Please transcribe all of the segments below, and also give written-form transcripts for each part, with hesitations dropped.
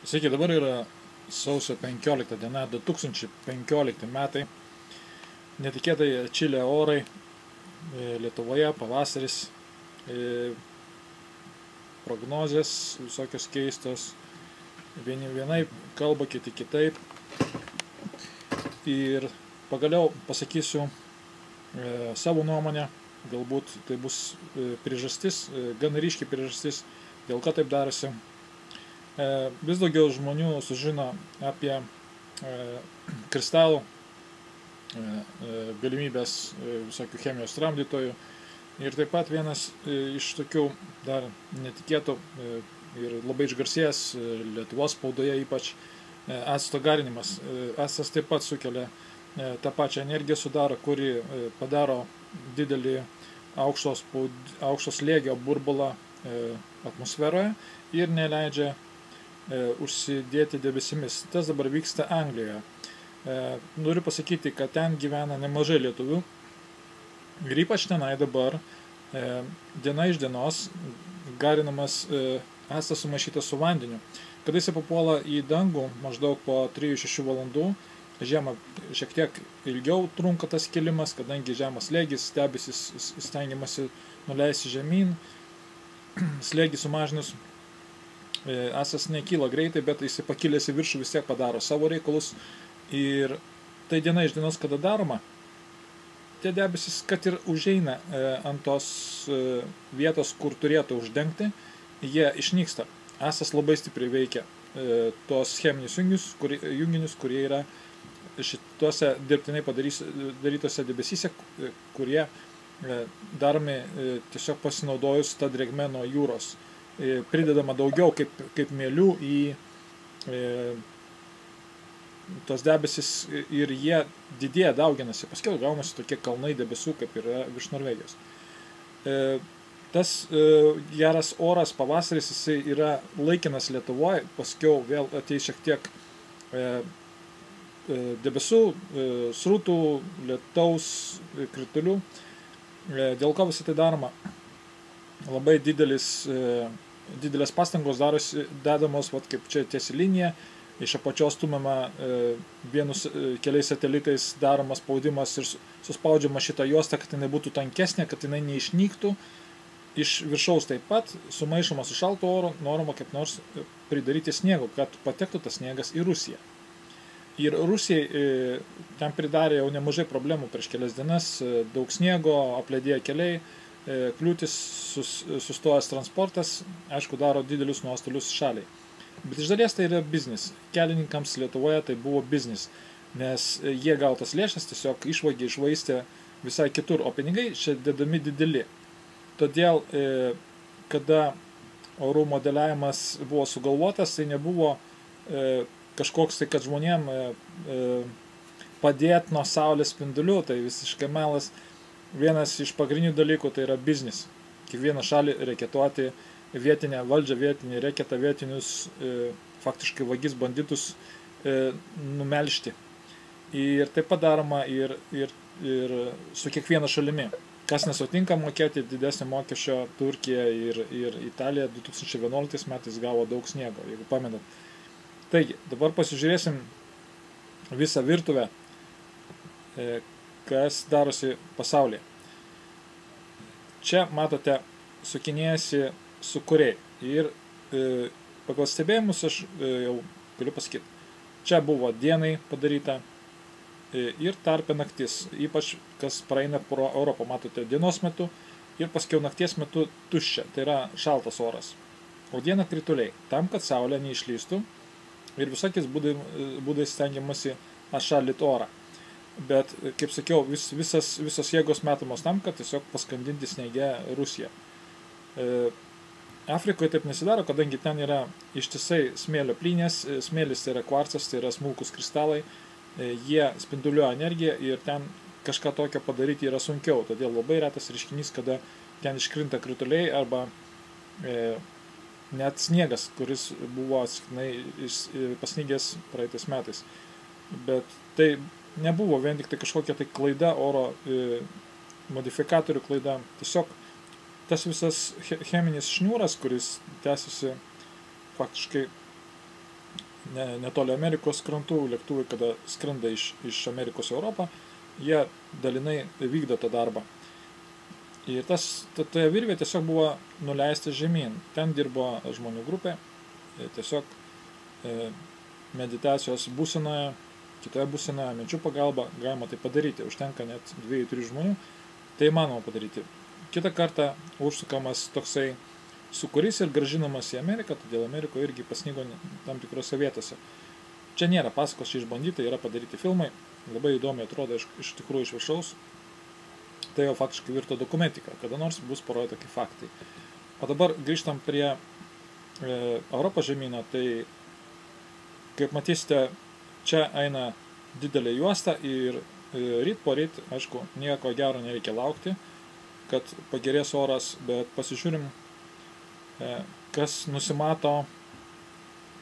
Sveiki, dabar yra sausio 15 diena, 2015 metai. Netikėtai atšilę orai, Lietuvoje pavasaris, prognozės visokios keistos. Vieni vienaip kalba, kiti kitaip. Ir pagaliau pasakysiu savo nuomonę. Galbūt tai bus priežastis, gan ryški priežastis, dėl ko taip darosi. Vis daugiau žmonių sužino apie kristalų galimybės visokių chemijos tramdytojų. Ir taip pat vienas iš tokių dar netikėtų ir labai išgarsėjęs Lietuvos spaudoje ypač acto garinimas. Actas taip pat sukelia tą pačią energiją sudaro, kuri padaro didelį aukšto slėgio burbulą atmosferoje ir neleidžia užsidėti debesimis. Tas dabar vyksta Anglijoje. Noriu pasakyti, kad ten gyvena nemažai lietuvių ir ypač tenai dabar diena iš dienos garinamas actas sumaišytas su vandeniu. Kada jis papuola į dangų maždaug po 3-6 valandų, žiemą šiek tiek ilgiau trunka tas kilimas, kadangi žemas slėgis, debesis stengiamasi nuleisti žemyn, slėgį sumažinus. Actas nekyla greitai, bet jis pakilęs į viršų vis tiek padaro savo reikalus. Ir tai diena iš dienos, kada daroma, tie debesis, kad ir užeina ant tos vietos, kur turėtų uždengti, jie išnyksta. Actas labai stipriai veikia tos cheminius junginius, kurie yra šituose dirbtinai darytose debesyse, kurie daromi tiesiog pasinaudojus tą drėgmę nuo jūros. Pridedama daugiau kaip mielių į tos debesis ir jie didėja, dauginasi. Paskiau gaunasi tokie kalnai debesų, kaip yra virš Norvegijos. Tas geras oras pavasaris, jisai yra laikinas Lietuvoje, paskiau vėl ateis šiek tiek debesų, srutų, lietaus, kritulių. Dėl ko visą tai daroma? Labai didelės pastangos dedamos, kaip čia tiesi linija, iš apačios stumiama keliais satelitais daromas spaudimas ir suspaudžiama šitą juostą, kad jinai būtų tankesnė, kad jinai neišnyktų. Iš viršaus taip pat sumaišoma su šalto oro, norima kaip nors pridaryti sniego, kad patektų tas sniegas į Rusiją. Ir Rusijai ten pridarė jau nemažai problemų prieš kelias dienas, daug sniego, apledėję keliai, kliūtis, sustojęs transportas, aišku, daro didelius nuostolius šaliai. Bet iš dalies tai yra biznis. Kelininkams Lietuvoje tai buvo biznis, nes jie gautas lėšas tiesiog išvagė, išvaistė visai kitur, o pinigai čia dedami dideli. Todėl, kada orų modeliavimas buvo sugalvotas, tai nebuvo kažkoks tai, kad žmonėm padėti nuo saulės spindulių, tai visiškai melas. Vienas iš pagrindinių dalykų tai yra biznis. Kiekvieną šalį reketuoti vietinę valdžią, vietinį reketą, vietinius faktiškai vagis banditus numelžti. Ir tai padaroma ir su kiekviena šalimi. Kas nesutinka mokėti didesnį mokesčio, Turkija ir Italija 2011 metais gavo daug sniego, jeigu pamenat. Taigi, dabar pasižiūrėsim visą virtuvę, kas darosi pasaulyje. Čia matote, sukinėjasi sūkuriai. Ir pagal stebėjimus aš jau galiu pasakyti, čia buvo dienai padaryta ir tarpe naktis. Ypač kas praeina pro Europą, matote, dienos metu ir paskiau nakties metu tuščia, tai yra šaltas oras. O dieną krituliai, tam, kad saulė neišlystų ir visokiais būdais stengiamasi atšaldyti orą. Bet, kaip sakiau, visos jėgos metamos tam, kad tiesiog paskandinti sniege Rusiją. Afrikoje taip nesidaro, kadangi ten yra ištisai smėlio plynės, smėlis tai yra kvarcas, tai yra smulkus kristalai, jie spinduliuoja energiją ir ten kažką tokio padaryti yra sunkiau. Todėl labai retas reiškinys, kada ten iškrinta krituliai arba net sniegas, kuris buvo pasnygęs praeitais metais. Bet tai nebuvo vien tik tai kažkokia tai klaida, oro modifikatorių klaida. Tiesiog tas visas cheminis šniūras, kuris tęsiasi faktiškai netoli Amerikos krantų, lėktuvai, kada skrenda iš Amerikos į Europą, jie dalinai vykdo tą darbą. Ir toje virvė tiesiog buvo nuleista žemyn. Ten dirbo žmonių grupė, tiesiog meditacijos būsenoje, kitoje būsenoje, minčių pagalba galima tai padaryti. Užtenka net 2-3 žmonių, tai įmanoma padaryti. Kitą kartą užsukamas toksai sūkurys ir gražinamas į Ameriką, todėl Amerikoje irgi pasnigo tam tikrose vietose. Čia nėra pasakos, čia išbandyti, yra padaryti filmai, labai įdomiai atrodo iš tikrųjų iš viršaus. Tai jau faktiškai virto dokumentika, kada nors bus parodyti tokie faktai. O dabar grįžtam prie Europos žemyno, tai kaip matysite, čia eina didelė juosta ir ryt po ryt, aišku, nieko gero nereikia laukti, kad pagerės oras, bet pasižiūrim, kas nusimato,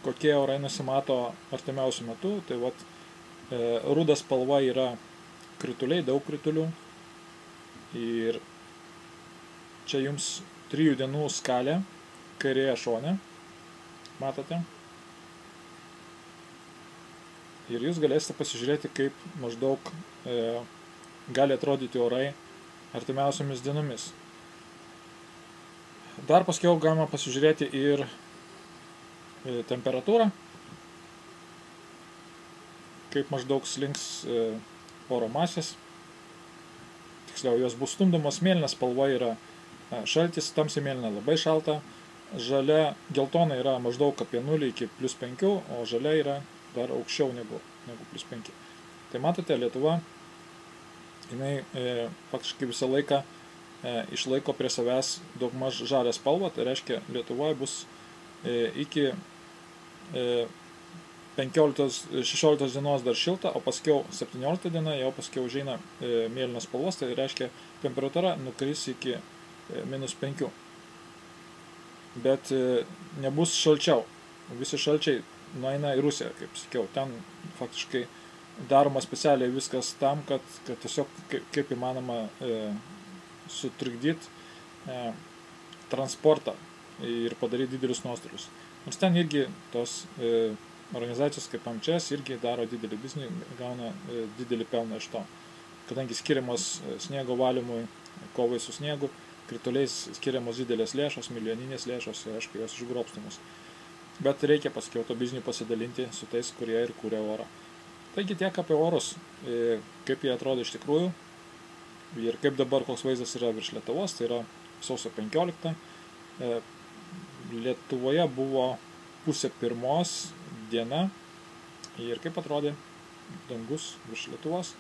kokie orai nusimato artimiausių metų. Tai vat, ruda spalva yra krituliai, daug kritulių. Ir čia jums 3 dienų skalė kairėje šone, matote. Ir jūs galėsite pasižiūrėti, kaip maždaug gali atrodyti orai artimiausiomis dienomis. Dar paskiau galima pasižiūrėti ir temperatūrą, kaip maždaug slinks oro masės. Tiksliau, jos bus stumdomos, mėlyna spalva yra šaltis, tamsiai mėlyna labai šalta, žalia, geltona yra maždaug apie 0 iki +5, o žalia yra dar aukščiau negu +5. Tai matote, Lietuva, jinai faktiškai visą laiką išlaiko prie savęs daugmaž žalią spalvą, tai reiškia, Lietuvoje bus iki 16 dienos dar šilta, o paskiau 17 diena jau paskiau užeina mėlynos spalvos, tai reiškia, temperatūra nukris iki -5. Bet nebus šalčiau. Visi šalčiai nueina į Rusiją, kaip sakiau. Ten faktiškai daroma specialiai viskas tam, kad tiesiog kaip įmanoma sutrikdyti transportą ir padaryti didelius nuostolius. Nors ten irgi tos organizacijos kaip MČS irgi daro didelį biznį, gauna didelį pelną iš to. Kadangi skiriamos sniego valymui, kovai su sniegu, krituliais skiriamos didelės lėšos, milijoninės lėšos ir aišku, jos išgrobstamos. Bet reikia paskiau to biznį pasidalinti su tais, kurie ir kūrė orą. Taigi tiek apie orus, kaip jie atrodo iš tikrųjų ir kaip dabar koks vaizdas yra virš Lietuvos, tai yra sausio 15. Lietuvoje buvo 12:30 diena ir kaip atrodė dangus virš Lietuvos.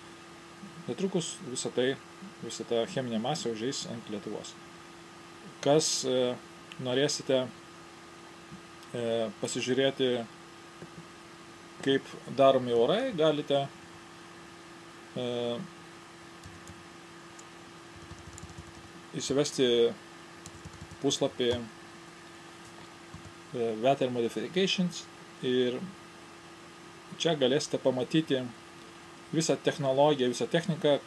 Netrukus visa ta cheminė masė užeis ant Lietuvos. Kas norėsite pasižiūrėti, kaip daromi orai, galite įsivesti puslapį Weather Modifications ir čia galėsite pamatyti visą technologiją, visą techniką,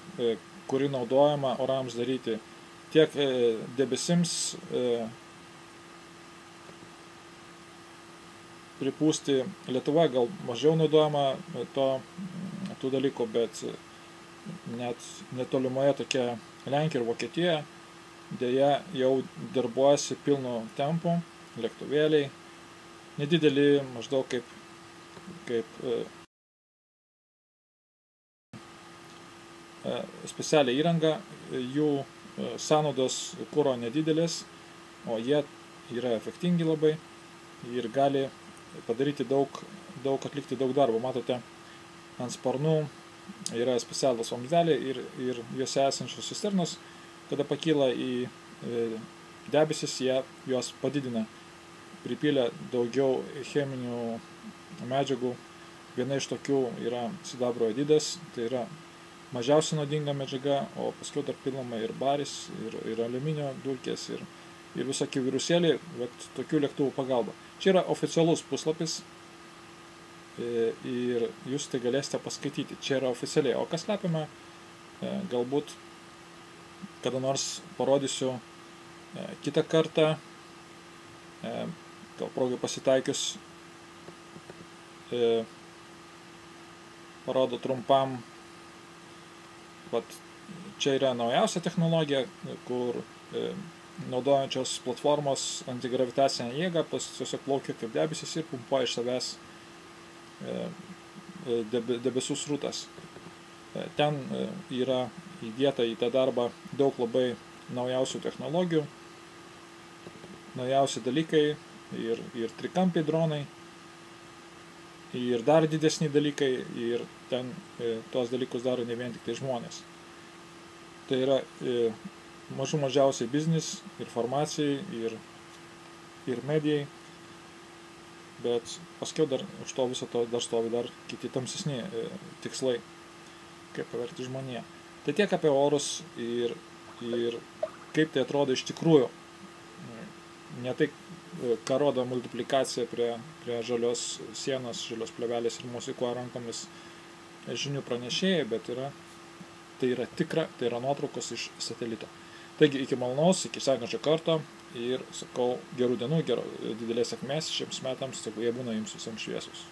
kuri naudojama orams daryti. Tiek debesims pripūsti. Lietuva gal mažiau naudojama tų dalykų, bet net netolimoje tokia Lenkija ir Vokietija dėja jau darbuojasi pilnu tempu, lėktuvėliai, nedideli, maždaug kaip specialią įrangą, jų sąnaudos kuro nedidelės, o jie yra efektingi labai ir gali padaryti atlikti daug darbo. Matote, ant sparnų yra specialus vamzdeliai ir juose esančios cisternos, kada pakyla į debesis, jie juos padidina, pripylę daugiau cheminių medžiagų. Viena iš tokių yra sidabro jodidas, tai yra mažiausiai naudinga medžiaga, o paskiau dar pilama ir baris, ir aliuminio dulkės, ir visokie virusėliai, tokių lėktuvų pagalba. Čia yra oficialus puslapis ir jūs tai galėsite paskaityti. Čia yra oficialiai. O kas slepiama, galbūt kada nors parodysiu kitą kartą, gal progai pasitaikius parodo trumpam, vat čia yra naujausia technologija, kur naudojančios platformos antigravitacinę jėgą tiesiog plaukia kaip debesis ir pumpuoja iš savęs debesų srautas. Ten yra įdėta į tą darbą daug labai naujausių technologijų, naujausi dalykai ir trikampiai dronai, ir dar didesni dalykai, ir ten tuos dalykus daro ne vien tik tai žmonės. Tai yra mažiausiai biznis, ir farmacijai, ir medijai, bet paskiau dar už to viso to dar stovi dar kiti tamsesni tikslai, kaip paverti žmoniją. Tai tiek apie orus ir kaip tai atrodo iš tikrųjų. Ne tai, ką rodo multiplikacija prie žalios sienos, žalios plėvelės ir mosikuoja rankomis žinių pranešėjai, bet tai yra tikra, tai yra nuotraukos iš satelito. Taigi iki malonaus, iki sekančio karto ir sakau gerų dienų, didelės sėkmės šiems metams, jie būna jums visiems šviesus.